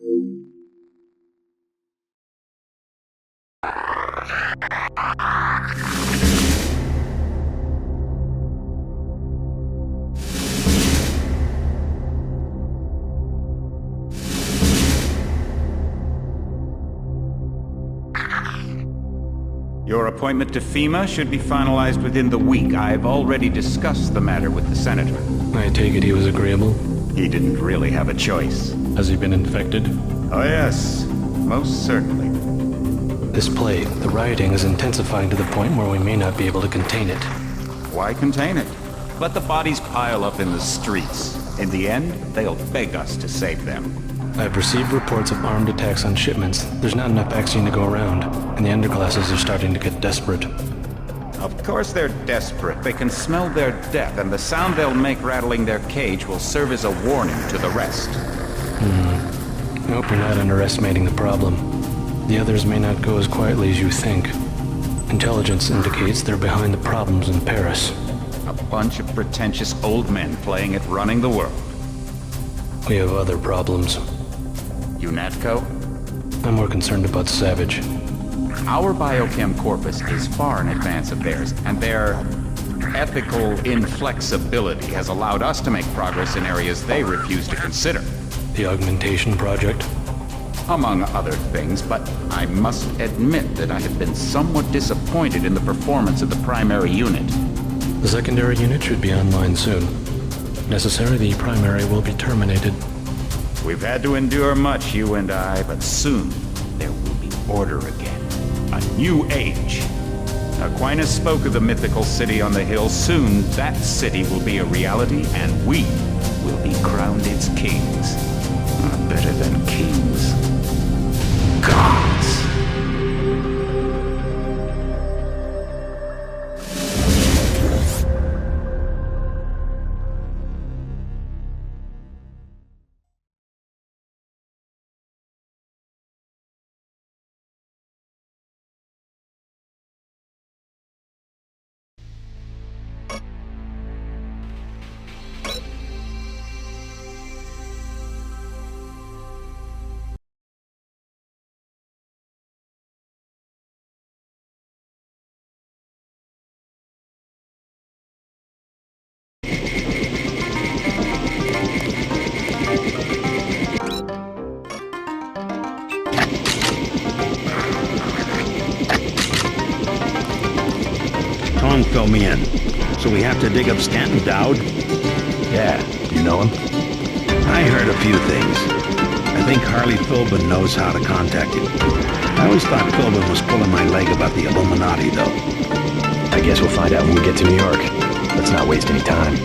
Your appointment to FEMA should be finalized within the week. I've already discussed the matter with the Senator. I take it he was agreeable? He didn't really have a choice. Has he been infected? Oh yes, most certainly. This plague, the rioting is intensifying to the point where we may not be able to contain it. Why contain it? Let the bodies pile up in the streets. In the end, they'll beg us to save them. I've received reports of armed attacks on shipments. There's not enough vaccine to go around, and the underclasses are starting to get desperate. Of course they're desperate. They can smell their death, and the sound they'll make rattling their cage will serve as a warning to the rest. I hope you're not underestimating the problem. The others may not go as quietly as you think. Intelligence indicates they're behind the problems in Paris. A bunch of pretentious old men playing at running the world. We have other problems. UNATCO? I'm more concerned about Savage. Our biochem corpus is far in advance of theirs, and their ethical inflexibility has allowed us to make progress in areas they refuse to consider. The augmentation project? Among other things, but I must admit that I have been somewhat disappointed in the performance of the primary unit. The secondary unit should be online soon. Necessary, the primary will be terminated. We've had to endure much, you and I, but soon there will be order again. A new age. Aquinas spoke of the mythical city on the hill. Soon, that city will be a reality, and we will be crowned its kings. Not better than kings. Gods! Fill me in. So we have to dig up Stanton Dowd? Yeah, you know him? I heard a few things. I think Harley Philbin knows how to contact him. I always thought Philbin was pulling my leg about the Illuminati, though. I guess we'll find out when we get to New York. Let's not waste any time.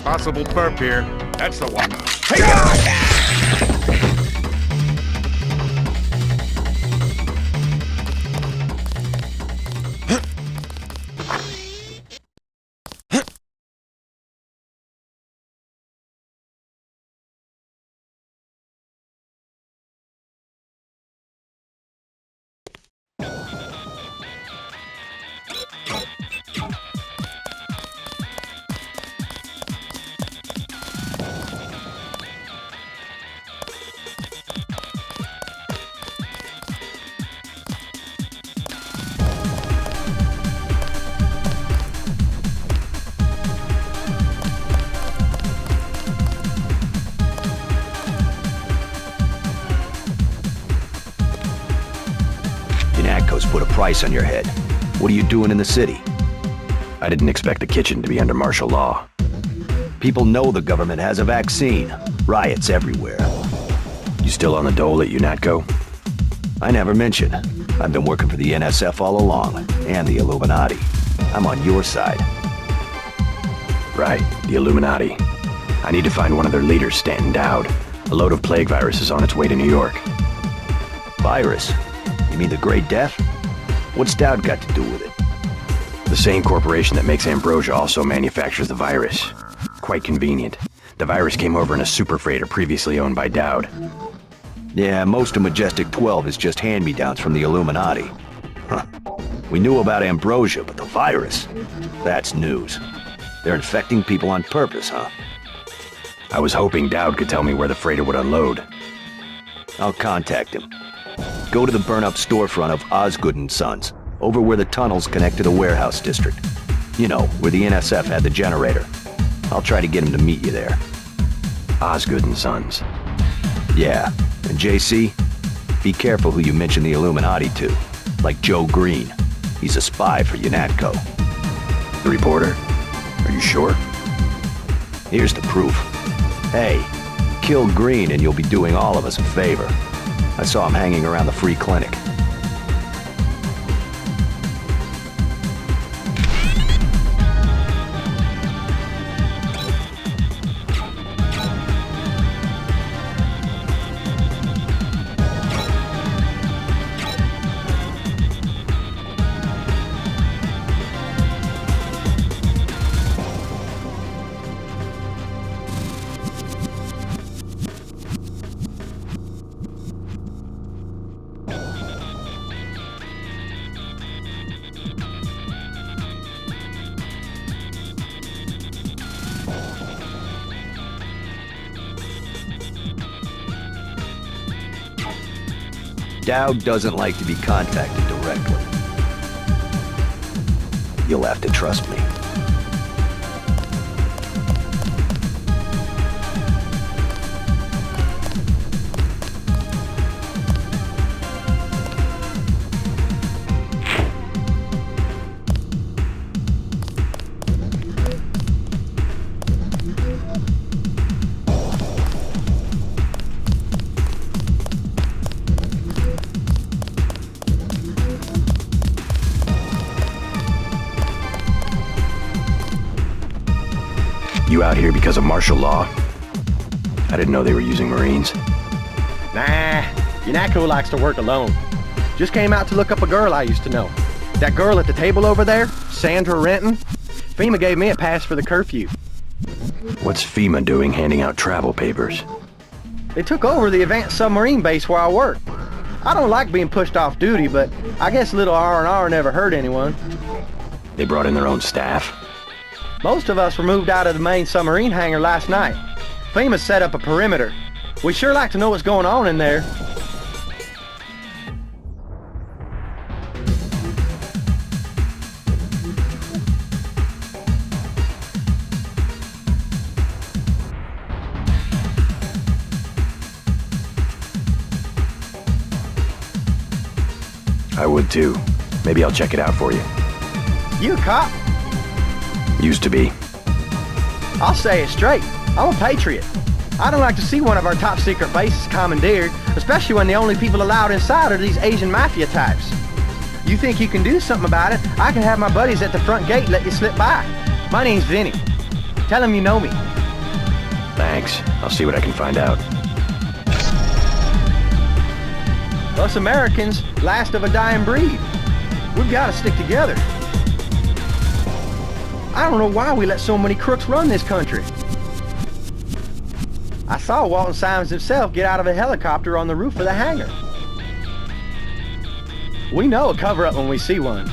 Possible burp here. That's the one. Hey! price on your head. What are you doing in the city? I didn't expect the kitchen to be under martial law. People know the government has a vaccine. Riots everywhere. You still on the dole at UNATCO? I never mentioned. I've been working for the NSF all along, and the Illuminati. I'm on your side. Right, the Illuminati. I need to find one of their leaders, Stanton Dowd. A load of plague virus is on its way to New York. Virus? You mean the Great Death? What's Dowd got to do with it? The same corporation that makes ambrosia also manufactures the virus. Quite convenient. The virus came over in a super freighter previously owned by Dowd. Yeah, most of Majestic 12 is just hand-me-downs from the Illuminati. Huh. We knew about ambrosia, but the virus? That's news. They're infecting people on purpose, huh? I was hoping Dowd could tell me where the freighter would unload. I'll contact him. Go to the burn-up storefront of Osgood & Sons, over where the tunnels connect to the warehouse district. You know, where the NSF had the generator. I'll try to get him to meet you there. Osgood & Sons. Yeah, and JC, be careful who you mention the Illuminati to. Like Joe Green. He's a spy for UNATCO. The reporter? Are you sure? Here's the proof. Hey, kill Green and you'll be doing all of us a favor. I saw him hanging around the free clinic. Dowd doesn't like to be contacted directly. You'll have to trust me. You out here because of martial law? I didn't know they were using Marines. Nah, UNATCO likes to work alone. Just came out to look up a girl I used to know. That girl at the table over there, Sandra Renton. FEMA gave me a pass for the curfew. What's FEMA doing handing out travel papers? They took over the advanced submarine base where I work. I don't like being pushed off duty, but I guess little R&R never hurt anyone. They brought in their own staff? Most of us were moved out of the main submarine hangar last night. FEMA set up a perimeter. We sure like to know what's going on in there. I would too. Maybe I'll check it out for you. You a cop? Used to be. I'll say it straight. I'm a patriot. I don't like to see one of our top secret bases commandeered, especially when the only people allowed inside are these Asian mafia types. You think you can do something about it? I can have my buddies at the front gate let you slip by. My name's Vinny. Tell them you know me. Thanks. I'll see what I can find out. Us Americans, last of a dying breed. We've got to stick together. I don't know why we let so many crooks run this country. I saw Walton Simons himself get out of a helicopter on the roof of the hangar. We know a cover-up when we see one.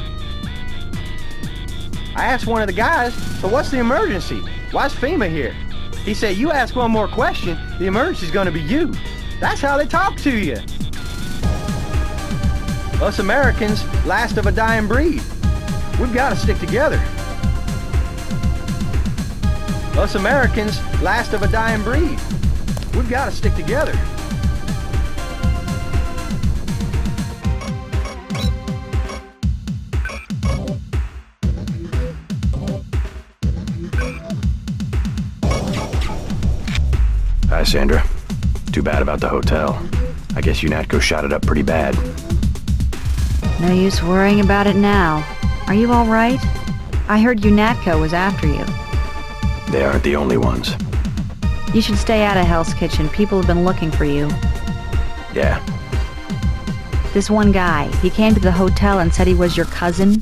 I asked one of the guys, so what's the emergency? Why's FEMA here? He said, you ask one more question, the emergency's gonna be you. That's how they talk to you. Us Americans, last of a dying breed. We've got to stick together. Us Americans, last of a dying breed. We've got to stick together. Sandra. Too bad about the hotel. I guess UNATCO shot it up pretty bad. No use worrying about it now. Are you all right? I heard UNATCO was after you. They aren't the only ones. You should stay out of Hell's Kitchen. People have been looking for you. Yeah. This one guy, he came to the hotel and said he was your cousin.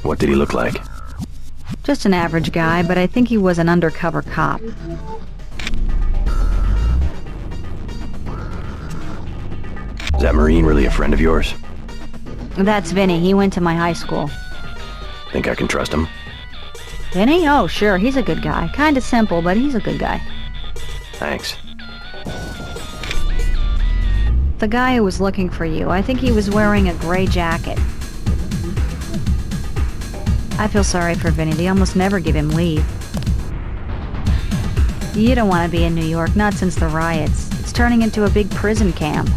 What did he look like? Just an average guy, but I think he was an undercover cop. Is that Marine really a friend of yours? That's Vinny. He went to my high school. Think I can trust him? Vinny? Oh, sure. He's a good guy. Kinda simple, but he's a good guy. Thanks. The guy who was looking for you, I think he was wearing a gray jacket. I feel sorry for Vinny. They almost never give him leave. You don't want to be in New York, not since the riots. It's turning into a big prison camp.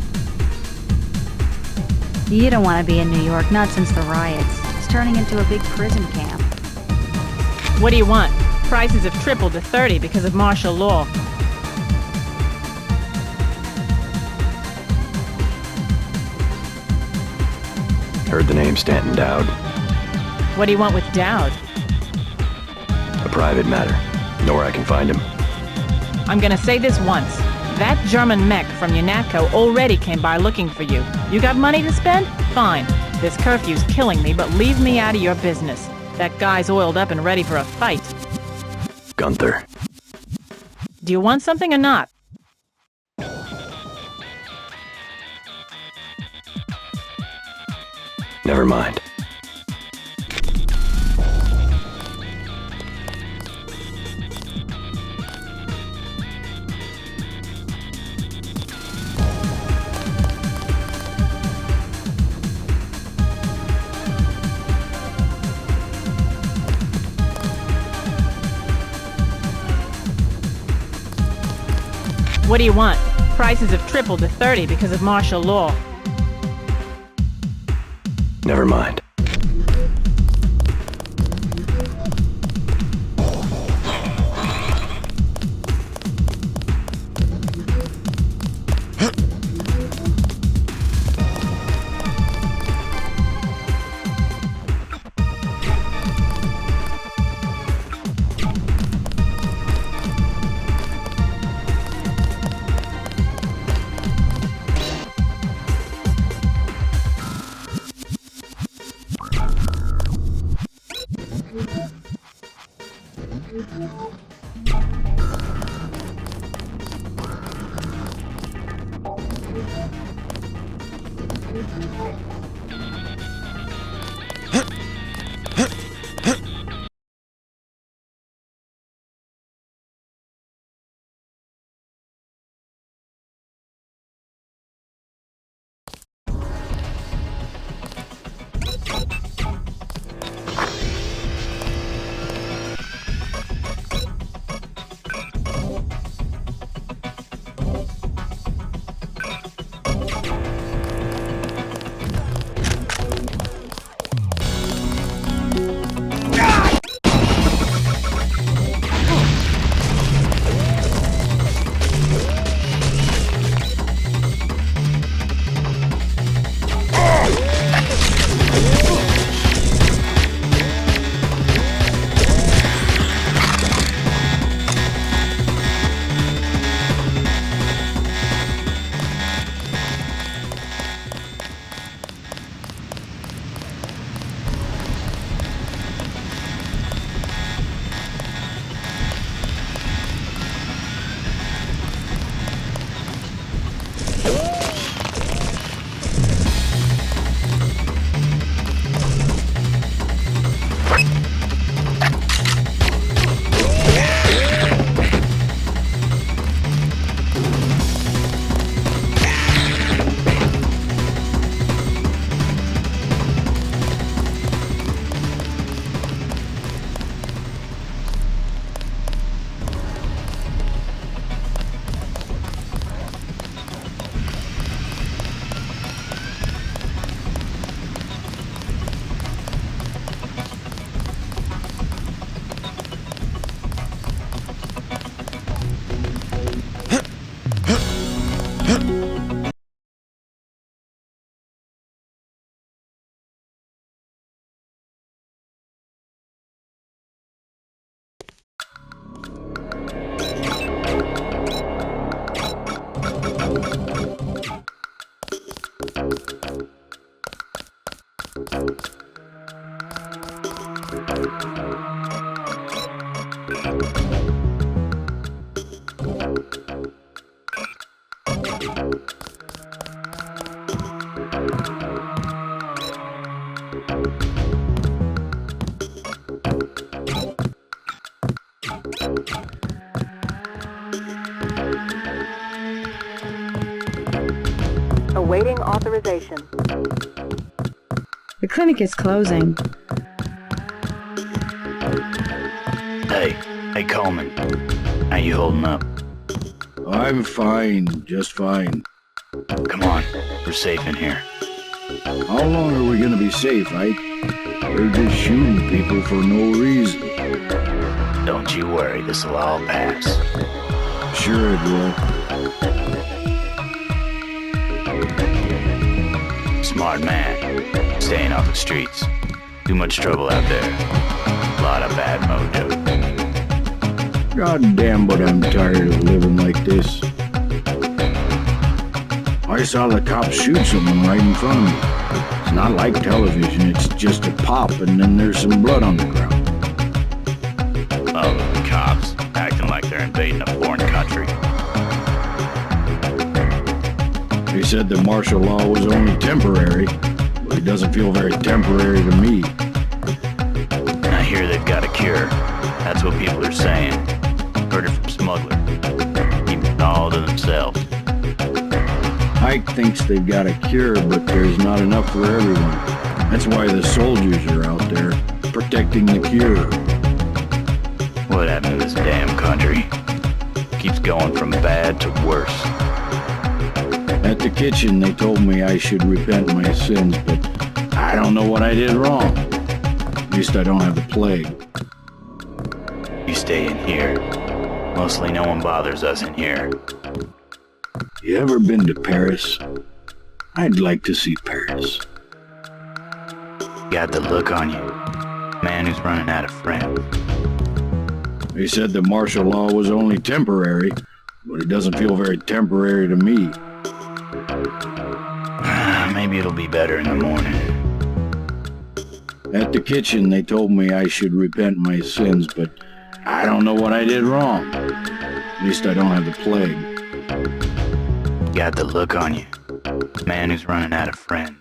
You don't want to be in New York, not since the riots. It's turning into a big prison camp. What do you want? Prices have tripled to 30 because of martial law. Heard the name Stanton Dowd. What do you want with Dowd? A private matter. Know where I can find him. I'm gonna say this once. That German mech from UNATCO already came by looking for you. You got money to spend? Fine. This curfew's killing me, but leave me out of your business. That guy's oiled up and ready for a fight. Gunther. Do you want something or not? Never mind. What do you want? Prices have tripled to 30 because of martial law. Never mind. Awaiting authorization. The clinic is closing. Hey Coleman. How you holding up? I'm fine, just fine. Come on, we're safe in here. How long are we gonna be safe, Ike? They're just shooting people for no reason. Don't you worry, this'll all pass. Sure it will. Smart man. Staying off the streets. Too much trouble out there. Lot of bad mojo. God damn, but I'm tired of living like this. I saw the cops shoot someone right in front of me. It's not like television, it's just a pop and then there's some blood on the ground. Oh, the cops. Acting like they're invading a foreign country. They said the martial law was only temporary, but it doesn't feel very temporary to me. I hear they've got a cure. That's what people are saying. Heard it from Smuggler. Keep it all to themselves. Ike thinks they've got a cure, but there's not enough for everyone. That's why the soldiers are out there, protecting the cure. What happened to this damn country? Keeps going from bad to worse. At the kitchen, they told me I should repent my sins, but I don't know what I did wrong. At least I don't have the plague. You stay in here. Mostly no one bothers us in here. You ever been to Paris? I'd like to see Paris. Got the look on you. Man who's running out of friends. They said the martial law was only temporary, but it doesn't feel very temporary to me. Maybe it'll be better in the morning. At the kitchen, they told me I should repent my sins, but I don't know what I did wrong. At least I don't have the plague. Got the look on you. Man who's running out of friends.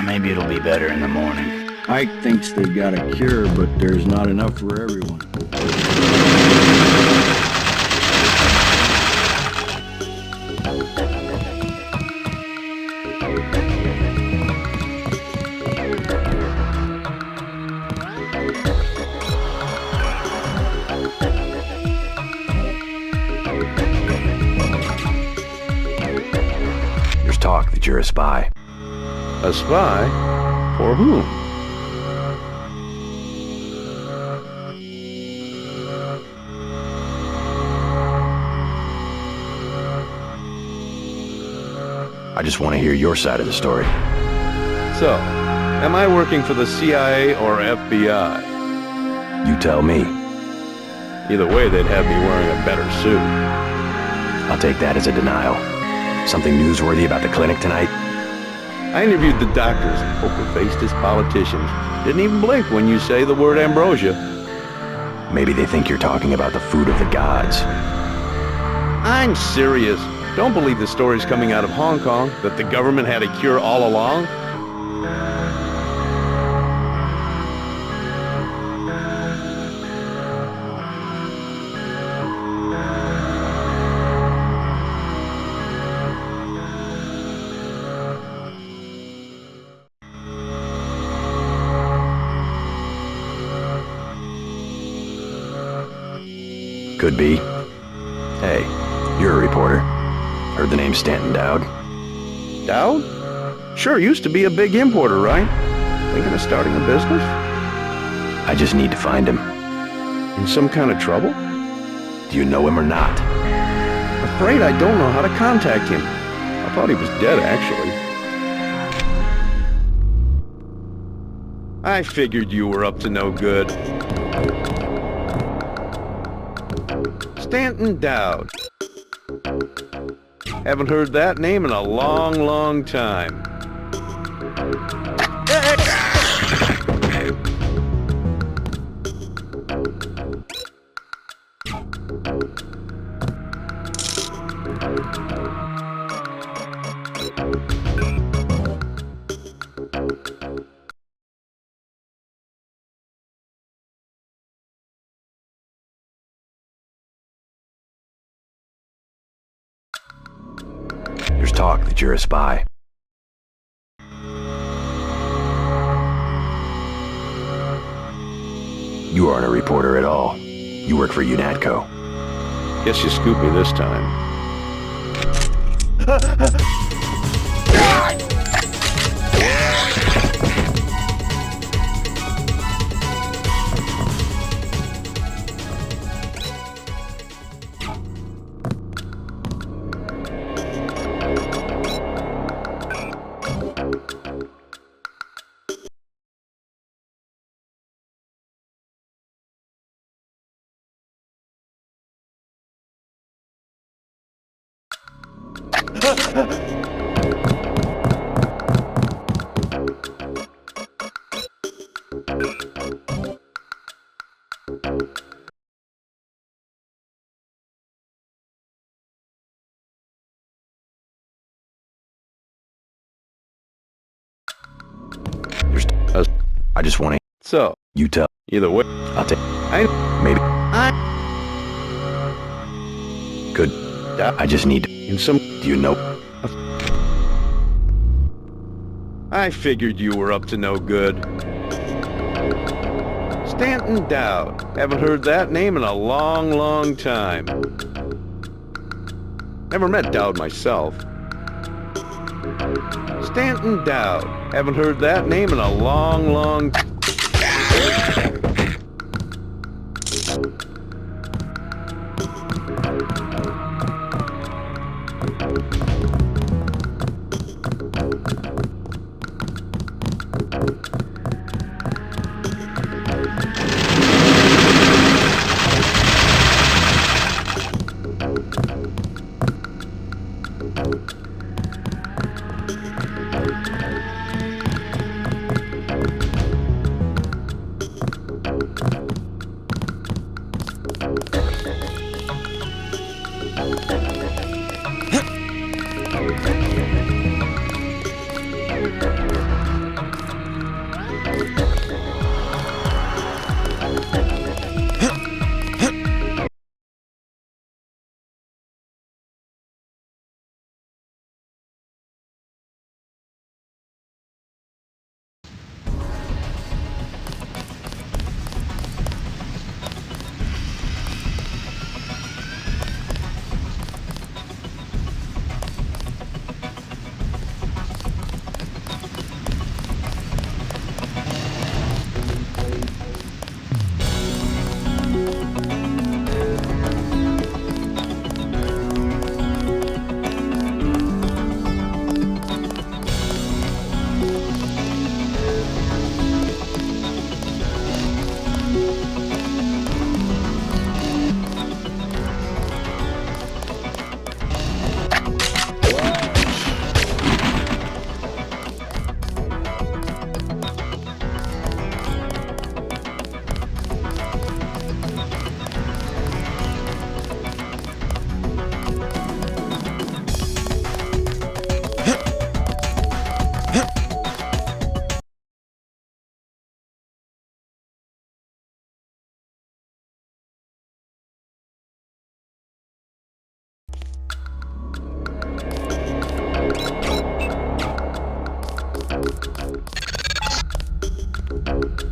Maybe it'll be better in the morning. Ike thinks they've got a cure, but there's not enough for everyone. There's talk that you're a spy. A spy? For whom? I just want to hear your side of the story. So, am I working for the CIA or FBI? You tell me. Either way, they'd have me wearing a better suit. I'll take that as a denial. Something newsworthy about the clinic tonight? I interviewed the doctors, poker-faced as politicians. Didn't even blink when you say the word ambrosia. Maybe they think you're talking about the food of the gods. I'm serious. Don't believe the stories coming out of Hong Kong that the government had a cure all along. Could be. Hey, you're a reporter. Heard the name Stanton Dowd? Dowd? Sure, used to be a big importer, right? Thinking of starting a business? I just need to find him. In some kind of trouble? Do you know him or not? afraid I don't know how to contact him. I thought he was dead, actually. I figured you were up to no good. Stanton Dowd. Haven't heard that name in a long, long time. There's talk that you're a spy. You aren't a reporter at all. You work for UNATCO. Guess you scooped me this time. I just want to... So, You tell. either way, I'll take... Maybe. Good. I just need to... in some... Do you know... I figured you were up to no good. Stanton Dowd. Haven't heard that name in a long, long time. Never met Dowd myself. Stanton Dowd. Haven't heard that name in a long, long...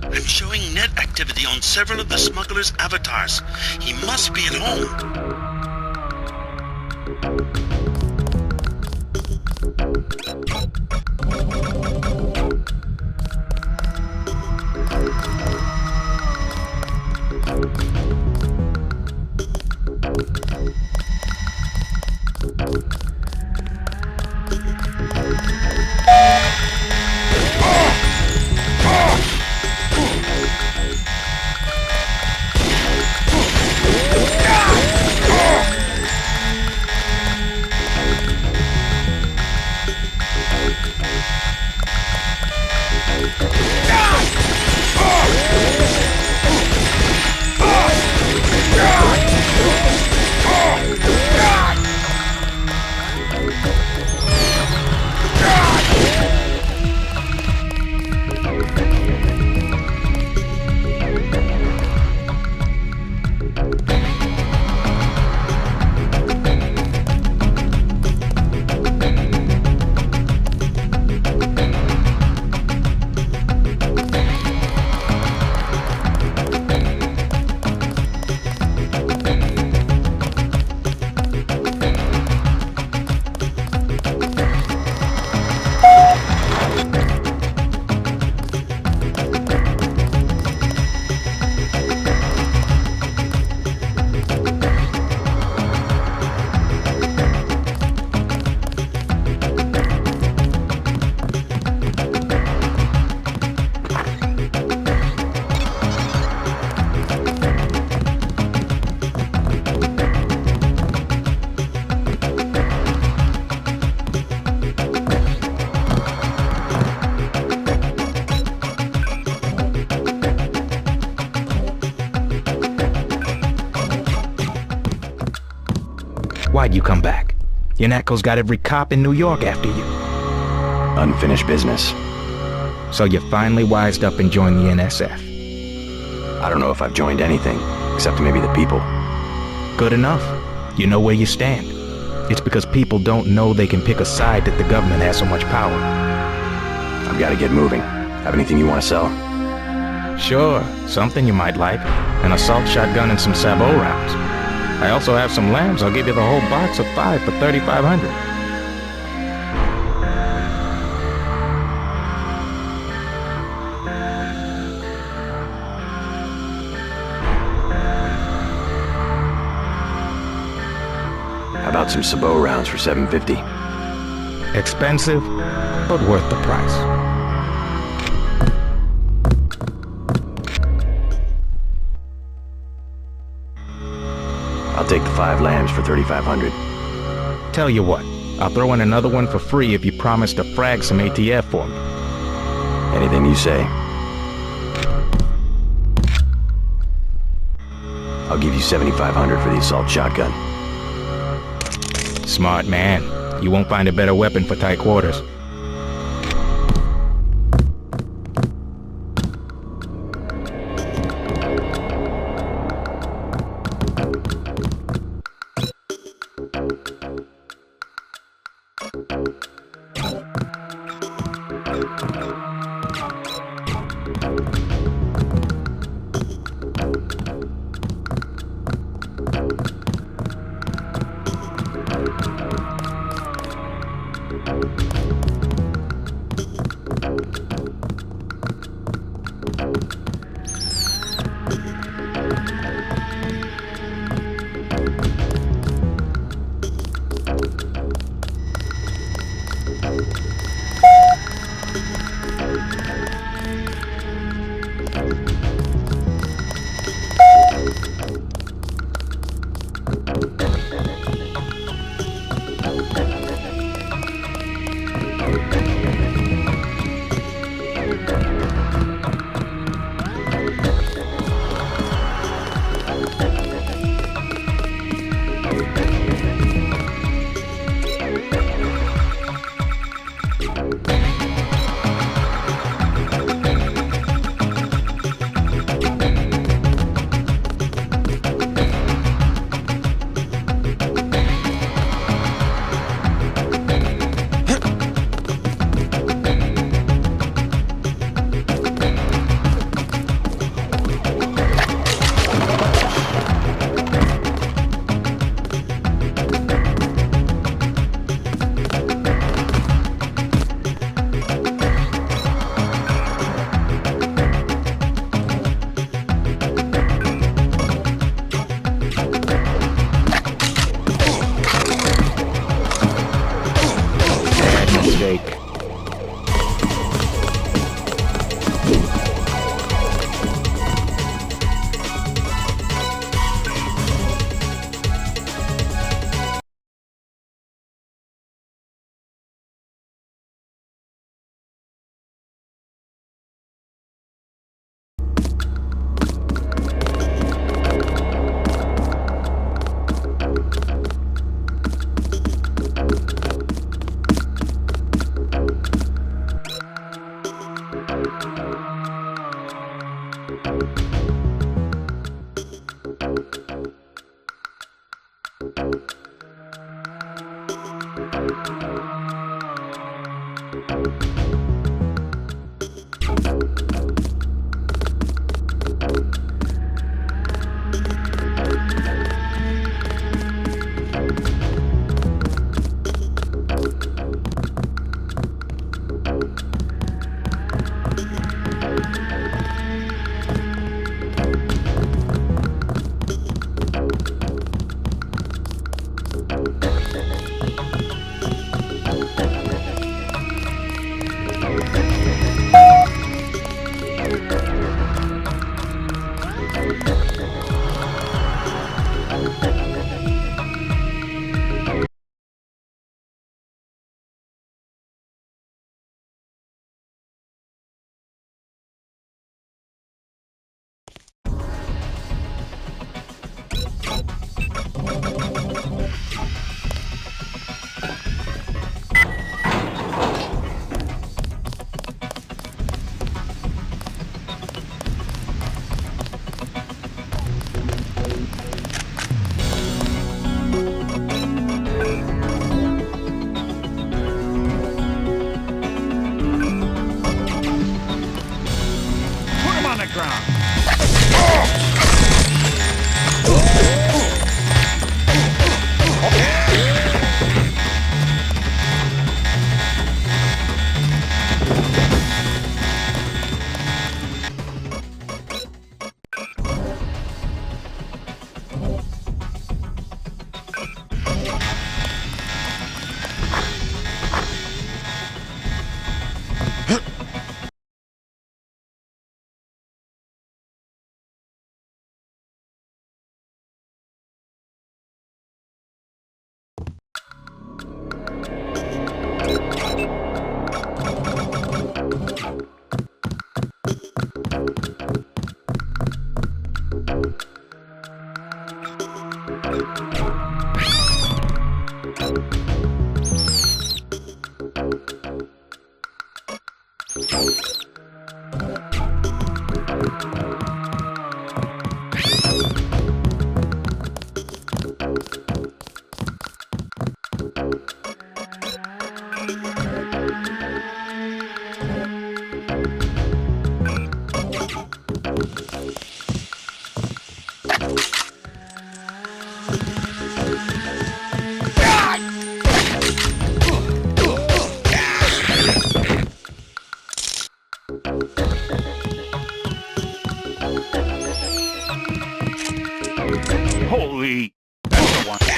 I'm showing net activity on several of the smuggler's avatars. He must be at home. Why'd you come back? UNATCO's got every cop in New York after you. Unfinished business. So you finally wised up and joined the NSF. I don't know if I've joined anything, except maybe the people. Good enough. You know where you stand. It's because people don't know they can pick a side that the government has so much power. I've got to get moving. Have anything you want to sell? Sure, something you might like. An assault shotgun and some sabot rounds. I also have some lambs. I'll give you the whole box of 5 for $3,500. How about some sabot rounds for $750? Expensive, but worth the price. I'll take the 5 lambs for $3,500. Tell you what, I'll throw in another one for free if you promise to frag some ATF for me. Anything you say. I'll give you $7,500 for the assault shotgun. Smart man. You won't find a better weapon for tight quarters. Holy... That's the one.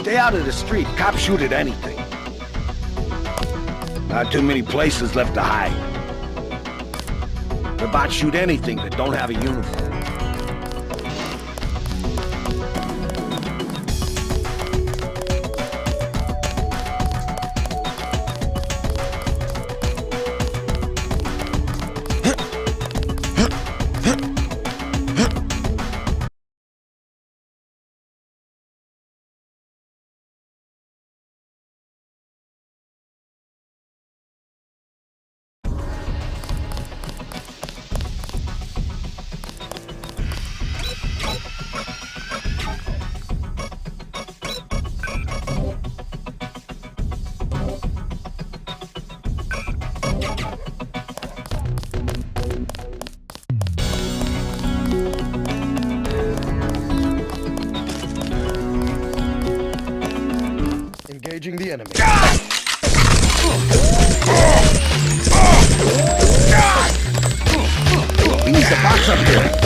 Stay out of the street. Cops shoot at anything. Not too many places left to hide. The bots shoot anything that don't have a uniform. Engaging the enemy. We need the box up here.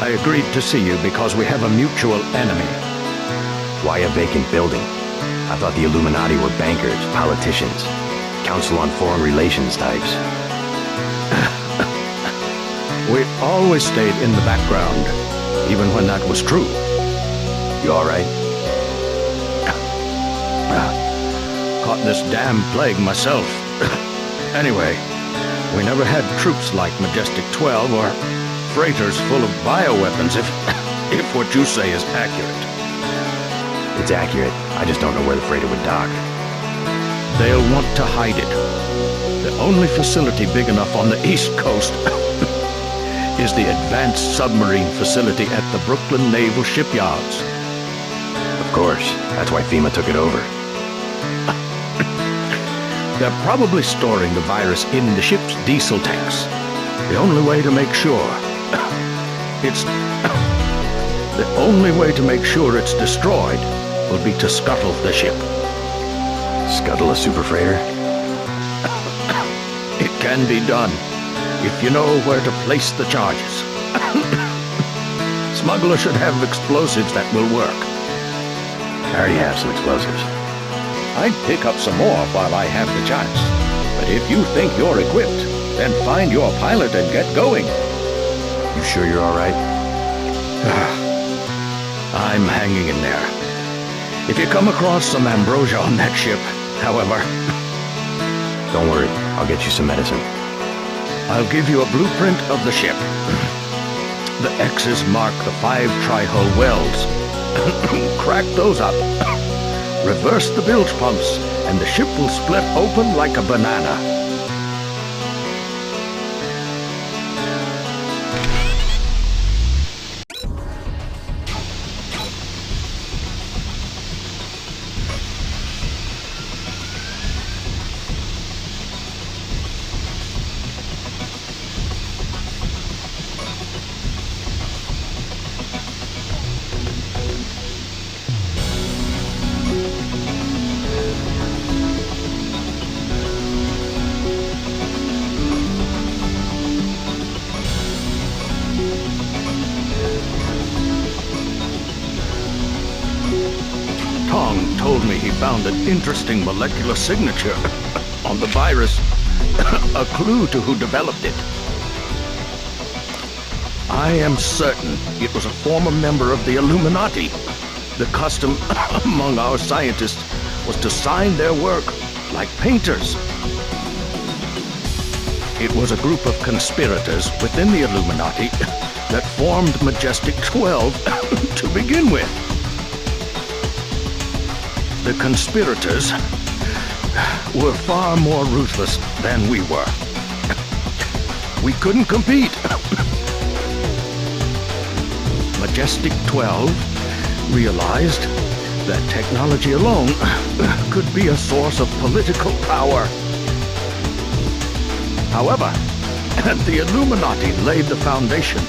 I agreed to see you because we have a mutual enemy. Why a vacant building? I thought the Illuminati were bankers, politicians, Council on Foreign Relations types. We always stayed in the background, even when that was true. You alright? Caught this damn plague myself. Anyway, we never had troops like Majestic 12 or freighters full of bioweapons, if what you say is accurate. It's accurate. I just don't know where the freighter would dock. They'll want to hide it. The only facility big enough on the East Coast is the Advanced Submarine Facility at the Brooklyn Naval Shipyards. Of course. That's why FEMA took it over. They're probably storing the virus in the ship's diesel tanks. The only way to make sure it's destroyed will be to scuttle the ship. Scuttle a super freighter? It can be done, if you know where to place the charges. Smuggler should have explosives that will work. I already have some explosives. I'd pick up some more while I have the chance. But if you think you're equipped, then find your pilot and get going. You sure you're alright? I'm hanging in there. If you come across some ambrosia on that ship, however... Don't worry, I'll get you some medicine. I'll give you a blueprint of the ship. The X's mark the 5 tri-hull welds. Crack those up. Reverse the bilge pumps, and the ship will split open like a banana. Told me he found an interesting molecular signature on the virus, a clue to who developed it. I am certain it was a former member of the Illuminati. The custom among our scientists was to sign their work like painters. It was a group of conspirators within the Illuminati that formed Majestic 12 to begin with. The conspirators were far more ruthless than we were. We couldn't compete. Majestic 12 realized that technology alone could be a source of political power. However, the Illuminati laid the foundation.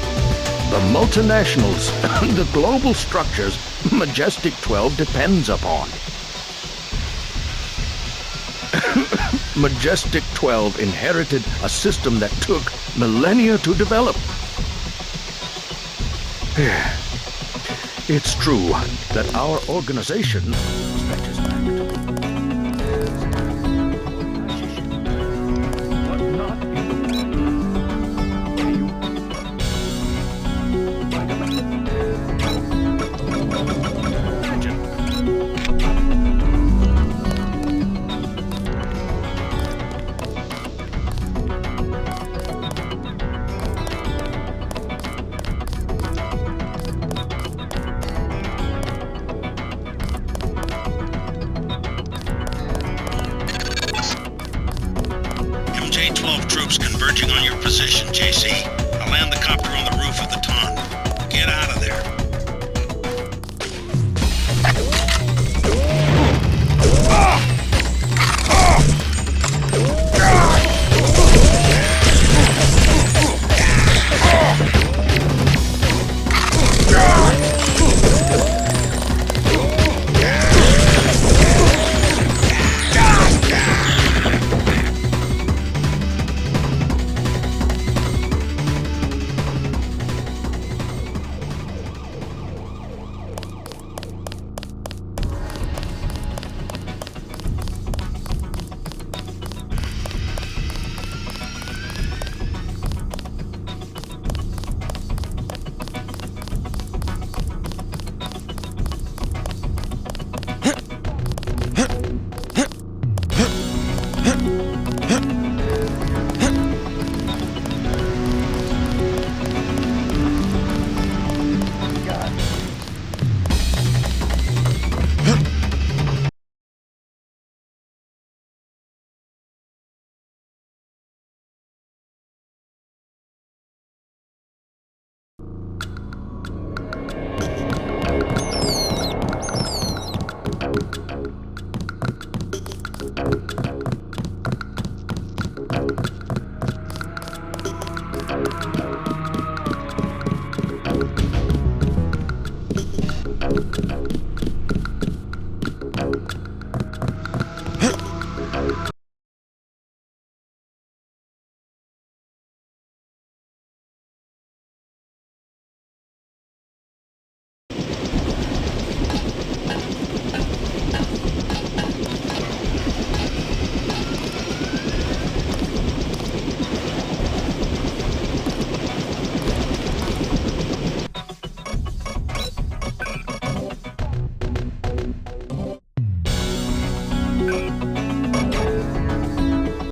The multinationals, the global structures Majestic 12 depends upon. Majestic 12 inherited a system that took millennia to develop. It's true that our organization stretches back to... but not in MJ-12 troops converging on your position, JC. I'll land the copter on the roof of the ton. Get out of there.